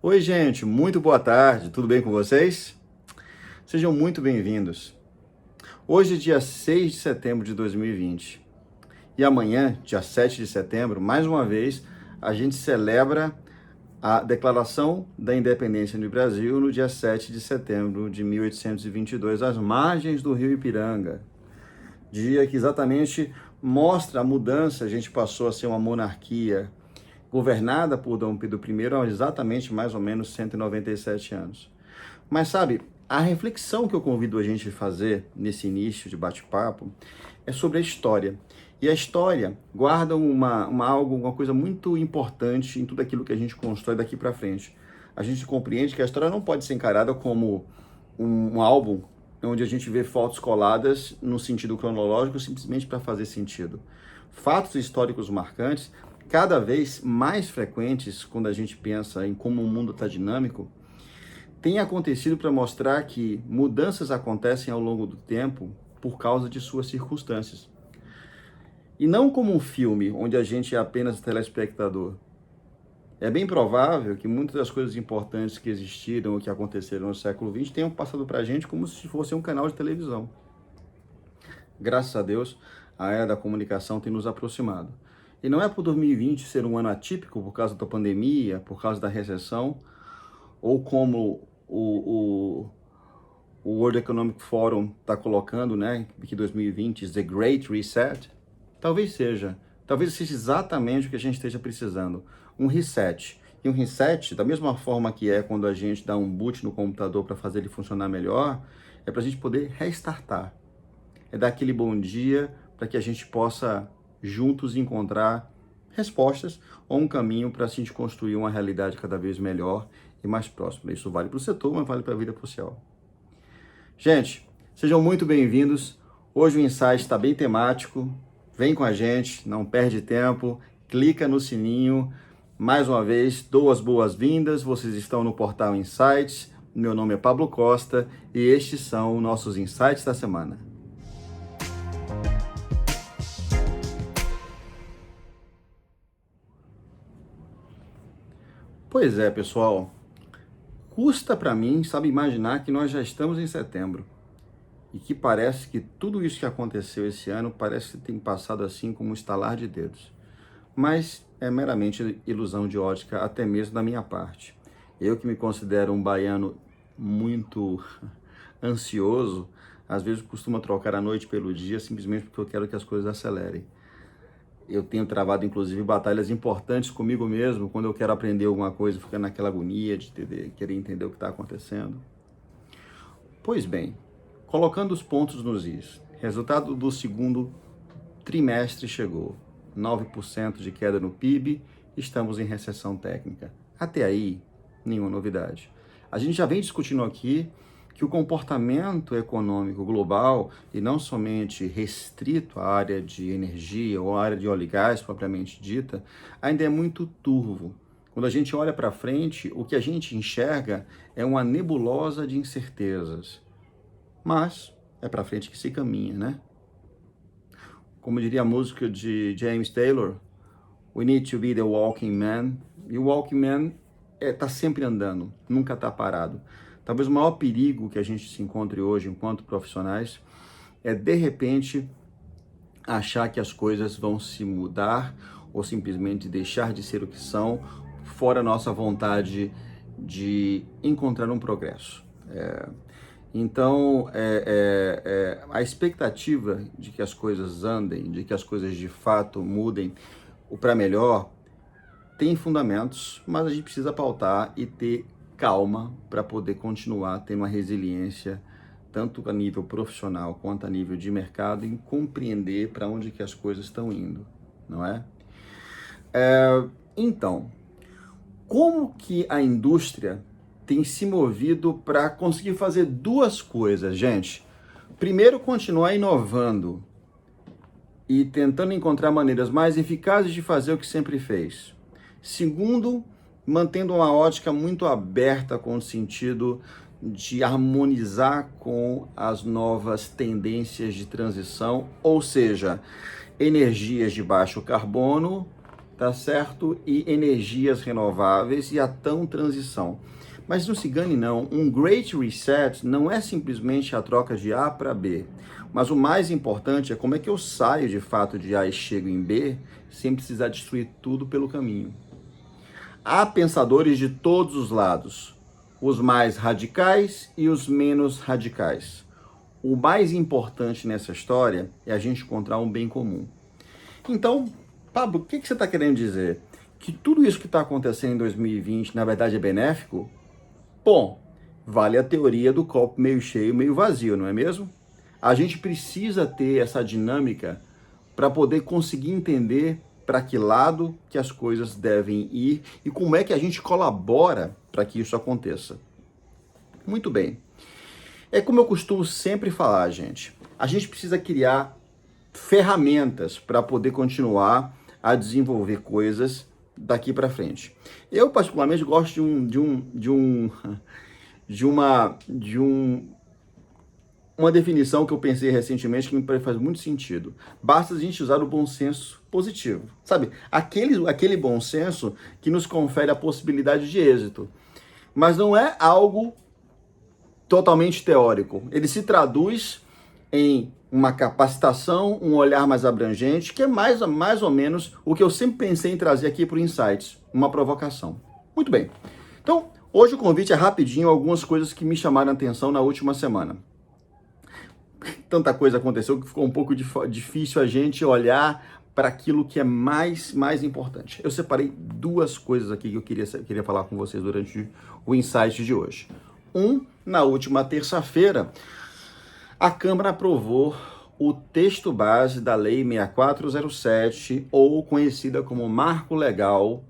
Oi, gente, muito boa tarde, tudo bem com vocês? Sejam muito bem-vindos. Hoje é dia 6 de setembro de 2020 e amanhã, dia 7 de setembro, mais uma vez, a gente celebra a Declaração da Independência do Brasil no dia 7 de setembro de 1822, às margens do Rio Ipiranga. Dia que exatamente mostra a mudança, a gente passou a ser uma monarquia governada por Dom Pedro I há exatamente mais ou menos 197 anos. Mas sabe, a reflexão que eu convido a gente a fazer nesse início de bate-papo é sobre a história. E a história guarda uma coisa muito importante em tudo aquilo que a gente constrói daqui para frente. A gente compreende que a história não pode ser encarada como um álbum onde a gente vê fotos coladas no sentido cronológico simplesmente para fazer sentido. Fatos históricos marcantes, cada vez mais frequentes quando a gente pensa em como o mundo está dinâmico, tem acontecido para mostrar que mudanças acontecem ao longo do tempo por causa de suas circunstâncias. E não como um filme onde a gente é apenas telespectador. É bem provável que muitas das coisas importantes que existiram ou que aconteceram no século XX tenham passado para a gente como se fosse um canal de televisão. Graças a Deus, a era da comunicação tem nos aproximado. E não é por 2020 ser um ano atípico por causa da pandemia, por causa da recessão, ou como o World Economic Forum está colocando, né, que 2020 is the Great Reset. Talvez seja exatamente o que a gente esteja precisando, um reset. E um reset, da mesma forma que é quando a gente dá um boot no computador para fazer ele funcionar melhor, é para a gente poder restartar. É dar aquele bom dia para que a gente possa juntos encontrar respostas ou um caminho para a gente construir uma realidade cada vez melhor e mais próxima. Isso vale para o setor, mas vale para a vida social. Gente, sejam muito bem-vindos. Hoje o Insight está bem temático. Vem com a gente, não perde tempo, clica no sininho. Mais uma vez, dou as boas-vindas. Vocês estão no portal Insights. Meu nome é Pablo Costa e estes são nossos Insights da semana. Pois é, pessoal. Custa para mim, sabe, imaginar que nós já estamos em setembro e que parece que tudo isso que aconteceu esse ano parece que tem passado assim como um estalar de dedos. Mas é meramente ilusão de ótica, até mesmo da minha parte. Eu que me considero um baiano muito ansioso, às vezes costumo trocar a noite pelo dia simplesmente porque eu quero que as coisas acelerem. Eu tenho travado, inclusive, batalhas importantes comigo mesmo, quando eu quero aprender alguma coisa, fica naquela agonia de querer entender o que está acontecendo. Pois bem, colocando os pontos nos is, resultado do segundo trimestre chegou. 9% de queda no PIB, estamos em recessão técnica. Até aí, nenhuma novidade. A gente já vem discutindo aqui que o comportamento econômico global, e não somente restrito à área de energia ou à área de óleo e gás propriamente dita, ainda é muito turvo. Quando a gente olha para frente, o que a gente enxerga é uma nebulosa de incertezas. Mas é para frente que se caminha, né? Como diria a música de James Taylor, we need to be the walking man. E o walking man está sempre andando, nunca está parado. Talvez o maior perigo que a gente se encontre hoje enquanto profissionais é, de repente, achar que as coisas vão se mudar ou simplesmente deixar de ser o que são, fora a nossa vontade de encontrar um progresso. Então, a expectativa de que as coisas andem, de que as coisas de fato mudem para melhor, tem fundamentos, mas a gente precisa pautar e ter calma para poder continuar tendo uma resiliência, tanto a nível profissional quanto a nível de mercado, em compreender para onde que as coisas estão indo, não é? Então, como que a indústria tem se movido para conseguir fazer duas coisas, gente? Primeiro, continuar inovando e tentando encontrar maneiras mais eficazes de fazer o que sempre fez. Segundo, mantendo uma ótica muito aberta com o sentido de harmonizar com as novas tendências de transição, ou seja, energias de baixo carbono tá certo? E energias renováveis e a tão transição. Mas não se engane não, um Great Reset não é simplesmente a troca de A para B, mas o mais importante é como é que eu saio de fato de A e chego em B sem precisar destruir tudo pelo caminho. Há pensadores de todos os lados, os mais radicais e os menos radicais. O mais importante nessa história é a gente encontrar um bem comum. Então, Pablo, o que você está querendo dizer? Que tudo isso que está acontecendo em 2020, na verdade, é benéfico? Bom, vale a teoria do copo meio cheio, meio vazio, não é mesmo? A gente precisa ter essa dinâmica para poder conseguir entender para que lado que as coisas devem ir e como é que a gente colabora para que isso aconteça. Muito bem. É como eu costumo sempre falar, gente. A gente precisa criar ferramentas para poder continuar a desenvolver coisas daqui para frente. Eu particularmente gosto de uma definição que eu pensei recentemente que me faz muito sentido. Basta a gente usar o bom senso positivo, sabe? Aquele bom senso que nos confere a possibilidade de êxito. Mas não é algo totalmente teórico. Ele se traduz em uma capacitação, um olhar mais abrangente, que é mais ou menos o que eu sempre pensei em trazer aqui para o Insights, uma provocação. Muito bem. Então, hoje o convite é rapidinho, algumas coisas que me chamaram a atenção na última semana. Tanta coisa aconteceu que ficou um pouco difícil a gente olhar para aquilo que é mais importante. Eu separei duas coisas aqui que eu queria falar com vocês durante o Insight de hoje. Na última terça-feira, a Câmara aprovou o texto base da Lei 6407, ou conhecida como Marco Legal,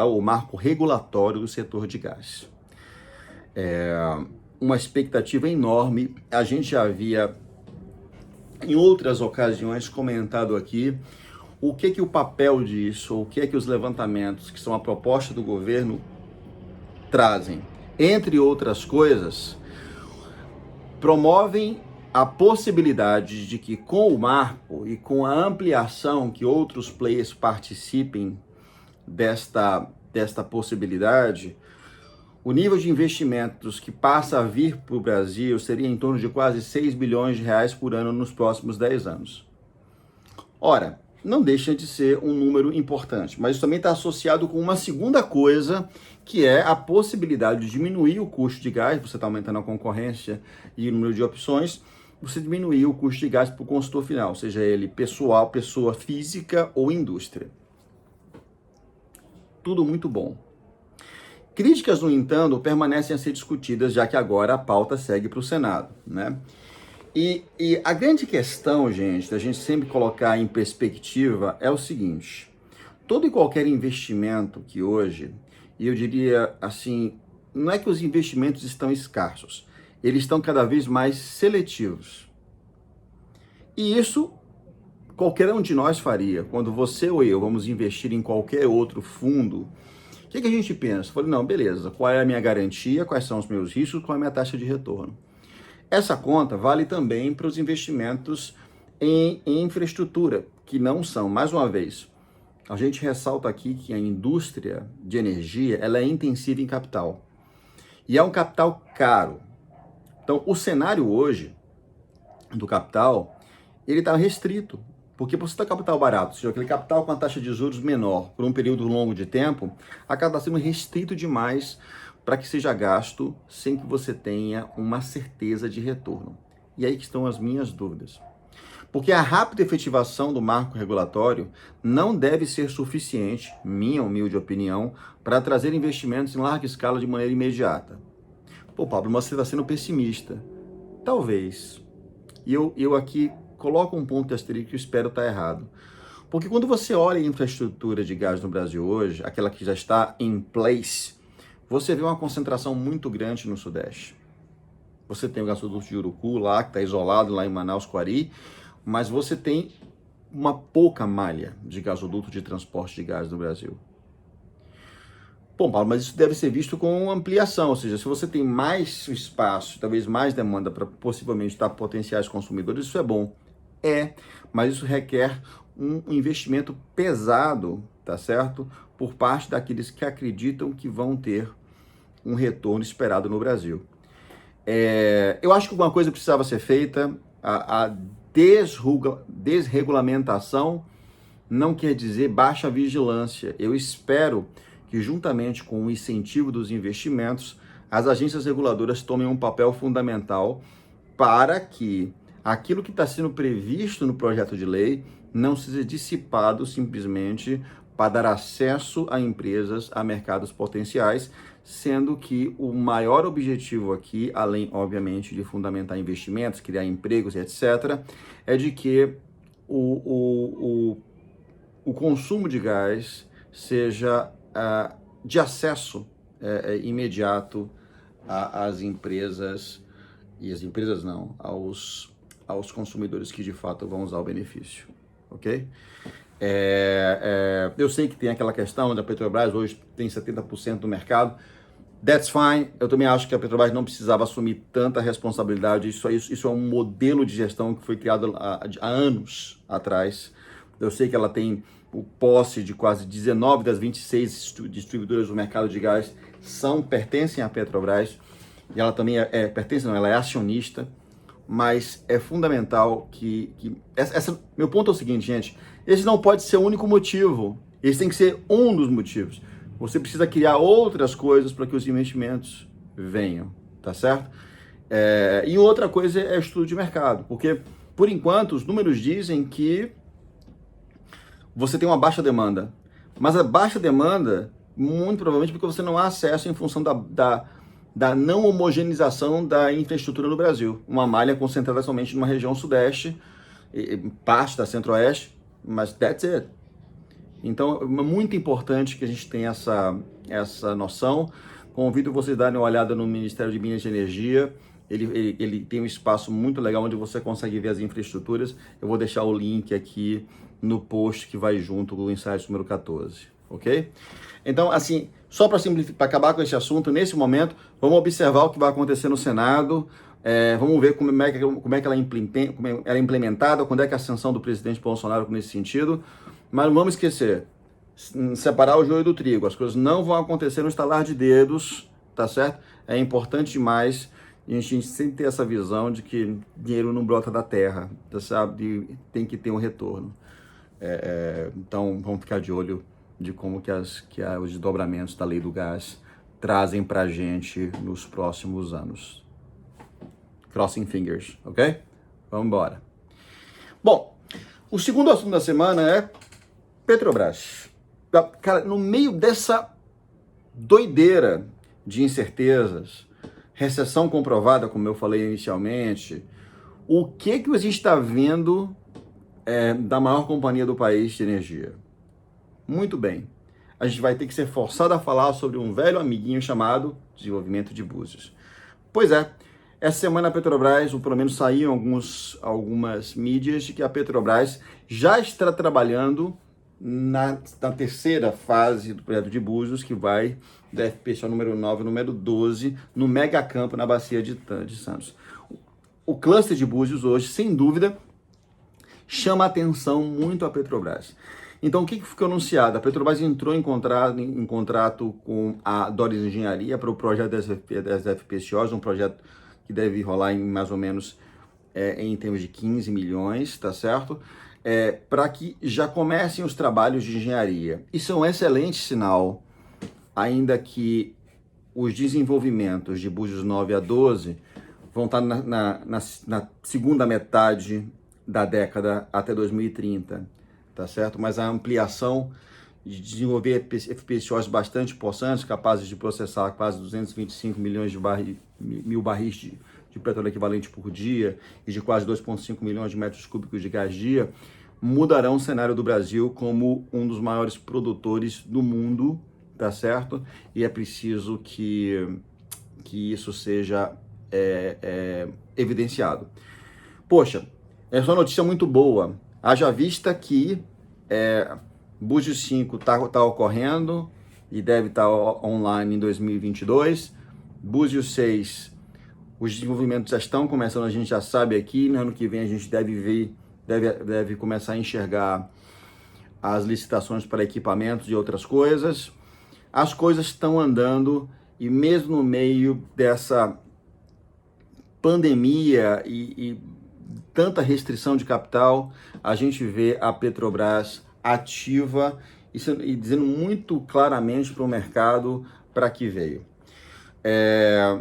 ou Marco Regulatório do Setor de Gás. Uma expectativa enorme. A gente já havia, em outras ocasiões, comentado aqui o que o papel disso, o que os levantamentos, que são a proposta do governo, trazem. Entre outras coisas, promovem a possibilidade de que com o marco e com a ampliação que outros players participem desta possibilidade, o nível de investimentos que passa a vir para o Brasil seria em torno de quase 6 bilhões de reais por ano nos próximos 10 anos. Ora, não deixa de ser um número importante, mas isso também está associado com uma segunda coisa, que é a possibilidade de diminuir o custo de gás. Você está aumentando a concorrência e o número de opções, você diminuir o custo de gás para o consumidor final, seja ele pessoa física ou indústria. Tudo muito bom. Críticas, no entanto, permanecem a ser discutidas, já que agora a pauta segue para o Senado, né? E a grande questão, gente, da gente sempre colocar em perspectiva é o seguinte: todo e qualquer investimento que hoje, e eu diria assim, não é que os investimentos estão escassos, eles estão cada vez mais seletivos. E isso qualquer um de nós faria. Quando você ou eu vamos investir em qualquer outro fundo, o que a gente pensa? Falei, não, beleza, qual é a minha garantia, quais são os meus riscos, qual é a minha taxa de retorno? Essa conta vale também para os investimentos em infraestrutura, que não são, mais uma vez, a gente ressalta aqui que a indústria de energia, ela é intensiva em capital. E é um capital caro. Então, o cenário hoje do capital, ele está restrito. Porque por você ter capital barato, ou seja, aquele capital com a taxa de juros menor por um período longo de tempo, acaba sendo restrito demais para que seja gasto sem que você tenha uma certeza de retorno. E aí que estão as minhas dúvidas. Porque a rápida efetivação do marco regulatório não deve ser suficiente, minha humilde opinião, para trazer investimentos em larga escala de maneira imediata. Pô, Pablo, mas você está sendo pessimista. Talvez. E eu aqui coloco um ponto de asterisco que eu espero estar errado. Porque quando você olha a infraestrutura de gás no Brasil hoje, aquela que já está em place, você vê uma concentração muito grande no Sudeste. Você tem o gasoduto de Urucu lá, que está isolado lá em Manaus, Coari, mas você tem uma pouca malha de gasoduto de transporte de gás no Brasil. Bom, Paulo, mas isso deve ser visto com ampliação, ou seja, se você tem mais espaço, talvez mais demanda para possivelmente estar potenciais consumidores, isso é bom. Mas isso requer um investimento pesado, tá certo? Por parte daqueles que acreditam que vão ter um retorno esperado no Brasil. Eu acho que alguma coisa precisava ser feita. A desregulamentação não quer dizer baixa vigilância. Eu espero que, juntamente com o incentivo dos investimentos, as agências reguladoras tomem um papel fundamental para que aquilo que está sendo previsto no projeto de lei não seja dissipado simplesmente para dar acesso a empresas, a mercados potenciais, sendo que o maior objetivo aqui, além, obviamente, de fundamentar investimentos, criar empregos, etc., é de que o consumo de gás seja de acesso imediato às empresas, e as empresas não, aos consumidores que de fato vão usar o benefício, ok? Eu sei que tem aquela questão da Petrobras, hoje tem 70% do mercado, that's fine. Eu também acho que a Petrobras não precisava assumir tanta responsabilidade, isso é um modelo de gestão que foi criado há anos atrás. Eu sei que ela tem o posse de quase 19 das 26 distribuidoras do mercado de gás pertencem à Petrobras, e ela também ela é acionista, mas é fundamental que meu ponto é o seguinte, gente, esse não pode ser o único motivo, esse tem que ser um dos motivos. Você precisa criar outras coisas para que os investimentos venham, tá certo? E outra coisa é o estudo de mercado, porque, por enquanto, os números dizem que você tem uma baixa demanda, mas a baixa demanda, muito provavelmente porque você não há acesso em função da não homogeneização da infraestrutura no Brasil. Uma malha concentrada somente numa região sudeste, parte da centro-oeste, mas that's it. Então, é muito importante que a gente tenha essa noção. Convido vocês a darem uma olhada no Ministério de Minas e Energia. Ele tem um espaço muito legal onde você consegue ver as infraestruturas. Eu vou deixar o link aqui no post que vai junto com o Insights número 14, ok? Então, assim, só para acabar com esse assunto, nesse momento, vamos observar o que vai acontecer no Senado, vamos ver como é que ela é implementada, quando é que a ascensão do presidente Bolsonaro nesse sentido, mas não vamos esquecer, separar o joio do trigo, as coisas não vão acontecer no estalar de dedos, tá certo? É importante demais a gente sempre ter essa visão de que dinheiro não brota da terra, tá, sabe? Tem que ter um retorno. Então, vamos ficar de olho de como que os desdobramentos da lei do gás trazem para a gente nos próximos anos. Crossing fingers, ok? Vamos embora. Bom, o segundo assunto da semana é Petrobras. Cara, no meio dessa doideira de incertezas, recessão comprovada, como eu falei inicialmente, o que a gente está vendo da maior companhia do país de energia? Muito bem, a gente vai ter que ser forçado a falar sobre um velho amiguinho chamado desenvolvimento de Búzios. Pois é, essa semana a Petrobras, ou pelo menos saíram algumas mídias, de que a Petrobras já está trabalhando na terceira fase do projeto de Búzios, que vai da FPSO número 9 e número 12, no megacampo na Bacia de Santos. O cluster de Búzios hoje, sem dúvida, chama a atenção muito a Petrobras. Então, o que ficou anunciado? A Petrobras entrou em contrato com a Doris Engenharia para o projeto das FPSOs, um projeto que deve rolar em mais ou menos em termos de 15 milhões, tá certo? Para que já comecem os trabalhos de engenharia. Isso é um excelente sinal, ainda que os desenvolvimentos de Búzios 9 a 12 vão estar na segunda metade da década até 2030. Tá certo? Mas a ampliação de desenvolver FPSOs bastante possantes, capazes de processar quase 225 milhões mil barris de petróleo equivalente por dia e de quase 2,5 milhões de metros cúbicos de gás dia, mudarão o cenário do Brasil como um dos maiores produtores do mundo, tá certo? E é preciso que isso seja evidenciado. Poxa, essa é uma notícia muito boa. Haja vista que Búzios 5 está ocorrendo e deve estar online em 2022. Búzios 6, os desenvolvimentos já estão começando, a gente já sabe aqui. No ano que vem a gente deve ver deve começar a enxergar as licitações para equipamentos e outras coisas. As coisas estão andando e mesmo no meio dessa pandemia e tanta restrição de capital, a gente vê a Petrobras ativa e dizendo muito claramente para o mercado para que veio.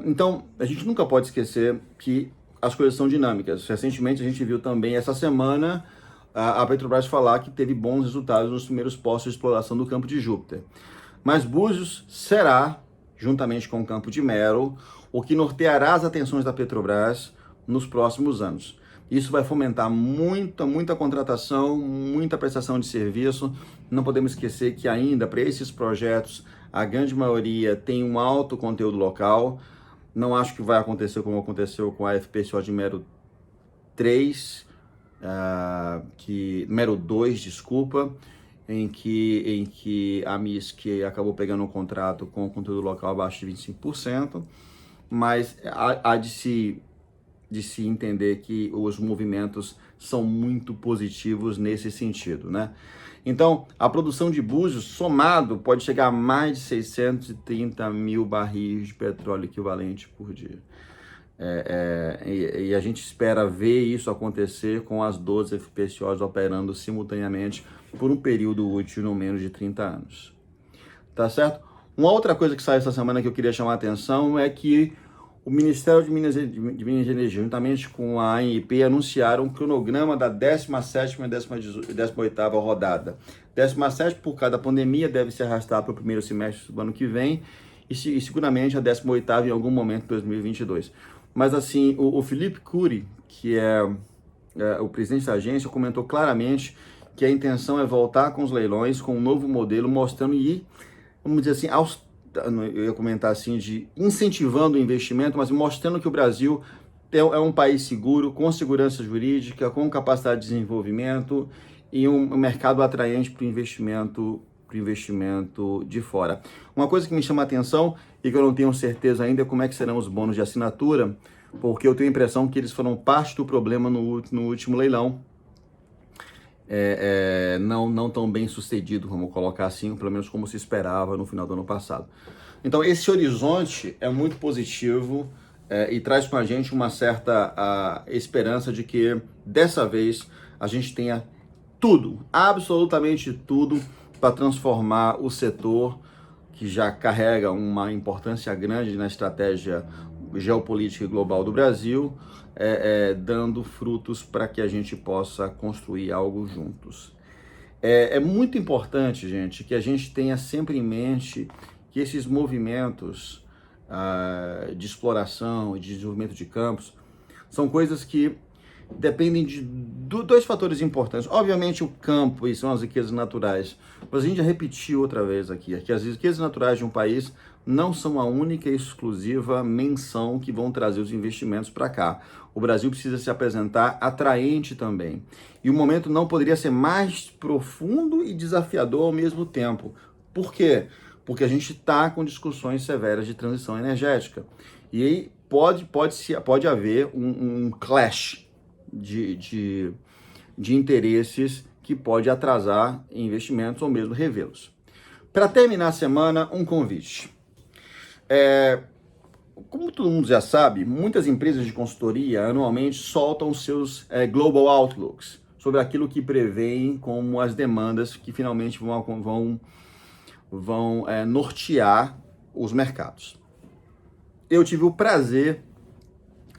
Então, a gente nunca pode esquecer que as coisas são dinâmicas. Recentemente, a gente viu também, essa semana, a Petrobras falar que teve bons resultados nos primeiros postos de exploração do Campo de Júpiter. Mas Búzios será, juntamente com o Campo de Mero, o que norteará as atenções da Petrobras nos próximos anos. Isso vai fomentar muita contratação, muita prestação de serviço. Não podemos esquecer que ainda para esses projetos, a grande maioria tem um alto conteúdo local. Não acho que vai acontecer como aconteceu com a FPSO de Mero 3, Mero 2, desculpa, em que a MISC acabou pegando um contrato com conteúdo local abaixo de 25%, mas há de se entender que os movimentos são muito positivos nesse sentido, né? Então, a produção de Búzios, somado, pode chegar a mais de 630 mil barris de petróleo equivalente por dia. E a gente espera ver isso acontecer com as 12 FPSOs operando simultaneamente por um período útil no menos de 30 anos. Tá certo? Uma outra coisa que saiu essa semana que eu queria chamar a atenção é que o Ministério de Minas e Energia, juntamente com a ANP, anunciaram um cronograma da 17ª e 18ª rodada. 17ª, por causa da pandemia, deve se arrastar para o primeiro semestre do ano que vem, e seguramente a 18ª em algum momento de 2022. Mas assim, o Felipe Cury, que é o presidente da agência, comentou claramente que a intenção é voltar com os leilões, com um novo modelo, mostrando e, vamos dizer assim, eu ia comentar assim, de incentivando o investimento, mas mostrando que o Brasil é um país seguro, com segurança jurídica, com capacidade de desenvolvimento e um mercado atraente para o investimento de fora. Uma coisa que me chama a atenção e que eu não tenho certeza ainda é como é que serão os bônus de assinatura, porque eu tenho a impressão que eles foram parte do problema no último leilão. Não tão bem sucedido, vamos colocar assim, pelo menos como se esperava no final do ano passado. Então esse horizonte é muito positivo e traz com a gente uma certa esperança de que dessa vez a gente tenha tudo, absolutamente tudo, para transformar o setor que já carrega uma importância grande na estratégia geopolítica e global do Brasil, dando frutos para que a gente possa construir algo juntos. É muito importante, gente, que a gente tenha sempre em mente que esses movimentos de exploração e de desenvolvimento de campos são coisas que dependem de dois fatores importantes. Obviamente o campo e são as riquezas naturais, mas a gente já repetiu outra vez aqui, que as riquezas naturais de um país não são a única e exclusiva menção que vão trazer os investimentos para cá. O Brasil precisa se apresentar atraente também. E o momento não poderia ser mais profundo e desafiador ao mesmo tempo. Por quê? Porque a gente está com discussões severas de transição energética. E aí pode haver um clash de interesses que pode atrasar investimentos ou mesmo revê-los. Para terminar a semana, um convite. Como todo mundo já sabe, muitas empresas de consultoria anualmente soltam seus Global Outlooks sobre aquilo que preveem como as demandas que finalmente vão nortear os mercados. Eu tive o prazer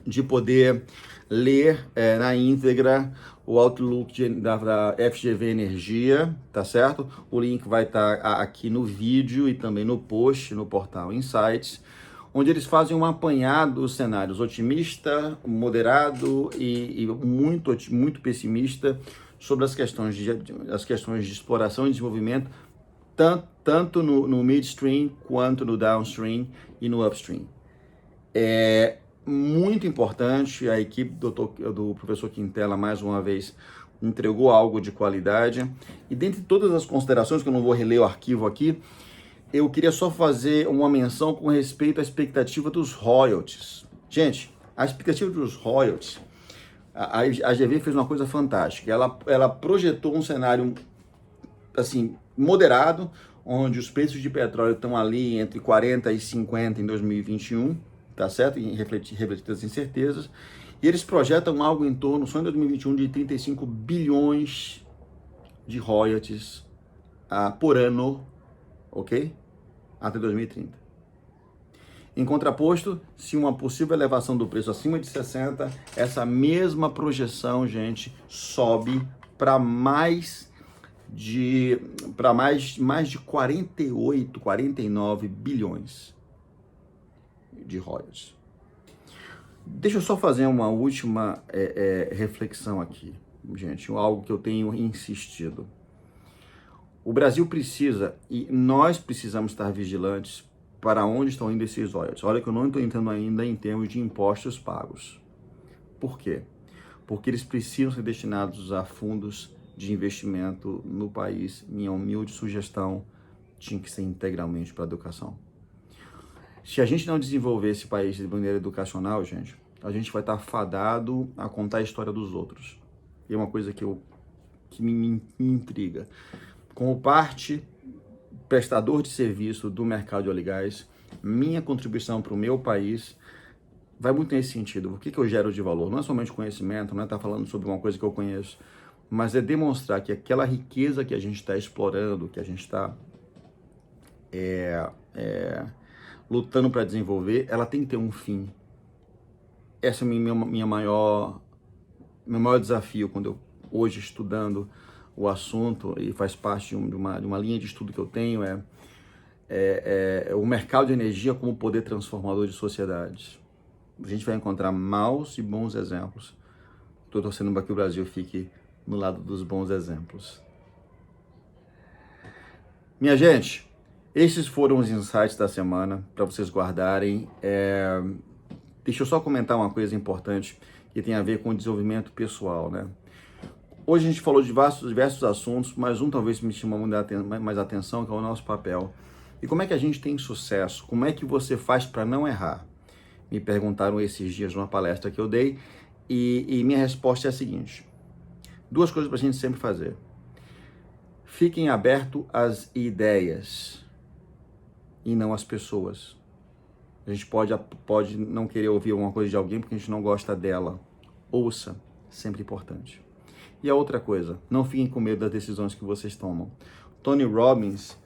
de poder ler na íntegra o Outlook da FGV Energia, tá certo? O link vai estar aqui no vídeo e também no post, no portal Insights, onde eles fazem um apanhado dos cenários otimista, moderado e muito pessimista sobre as questões de exploração e desenvolvimento, tanto no midstream quanto no downstream e no upstream. É muito importante, a equipe do professor Quintela, mais uma vez, entregou algo de qualidade. E dentre todas as considerações, que eu não vou reler o arquivo aqui, eu queria só fazer uma menção com respeito à expectativa dos royalties. Gente, a expectativa dos royalties, A GV fez uma coisa fantástica. Ela projetou um cenário assim moderado, onde os preços de petróleo estão ali entre 40 e 50 em 2021, tá certo? E refletidas as incertezas. E eles projetam algo em torno, só em 2021, de 35 bilhões de royalties por ano, ok? Até 2030. Em contraposto, se uma possível elevação do preço acima de 60, essa mesma projeção, gente, sobe para mais de 48, 49 bilhões de royalties. Deixa eu só fazer uma última reflexão aqui, gente, algo que eu tenho insistido. O Brasil precisa, e nós precisamos estar vigilantes para onde estão indo esses royalties. Olha que eu não estou entrando ainda em termos de impostos pagos. Por quê? Porque eles precisam ser destinados a fundos de investimento no país. Minha humilde sugestão tinha que ser integralmente para a educação. Se a gente não desenvolver esse país de maneira educacional, gente, a gente vai estar fadado a contar a história dos outros. E é uma coisa que me intriga. Como parte prestador de serviço do mercado de óleo e gás, minha contribuição para o meu país vai muito nesse sentido. O que eu gero de valor? Não é somente conhecimento, não é estar falando sobre uma coisa que eu conheço, mas é demonstrar que aquela riqueza que a gente está explorando, que a gente está lutando para desenvolver, ela tem que ter um fim. Esse é o meu maior desafio quando eu, hoje, estudando o assunto, e faz parte de uma linha de estudo que eu tenho, o mercado de energia como poder transformador de sociedades. A gente vai encontrar maus e bons exemplos. Estou torcendo para que o Brasil fique no lado dos bons exemplos. Minha gente, esses foram os insights da semana para vocês guardarem. Deixa eu só comentar uma coisa importante que tem a ver com o desenvolvimento pessoal, né? Hoje a gente falou de diversos assuntos, mas um talvez me chama mais atenção, que é o nosso papel. E como é que a gente tem sucesso? Como é que você faz para não errar? Me perguntaram esses dias numa palestra que eu dei, e minha resposta é a seguinte: 2 coisas para a gente sempre fazer. Fiquem abertos às ideias e não às pessoas. A gente pode não querer ouvir alguma coisa de alguém porque a gente não gosta dela. Ouça, sempre importante. E a outra coisa, não fiquem com medo das decisões que vocês tomam. Tony Robbins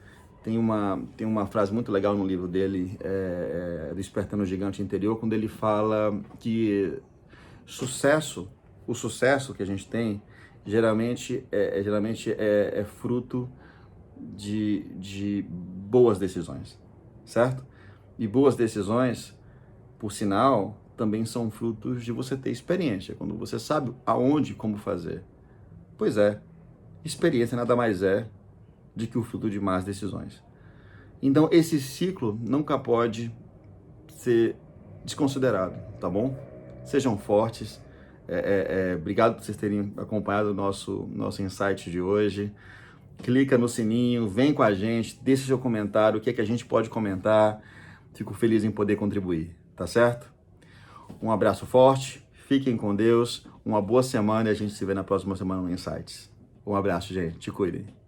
tem uma frase muito legal no livro dele, Despertando o Gigante Interior, quando ele fala que o sucesso que a gente tem, geralmente é fruto de boas decisões, certo? E boas decisões, por sinal, também são frutos de você ter experiência, quando você sabe aonde e como fazer. Pois é, experiência nada mais é do que o fruto de más decisões. Então, esse ciclo nunca pode ser desconsiderado, tá bom? Sejam fortes. Obrigado por vocês terem acompanhado o nosso insight de hoje. Clica no sininho, vem com a gente, deixa seu comentário, o que é que a gente pode comentar. Fico feliz em poder contribuir, tá certo? Um abraço forte, fiquem com Deus, uma boa semana e a gente se vê na próxima semana no Insights. Um abraço, gente, te cuidem.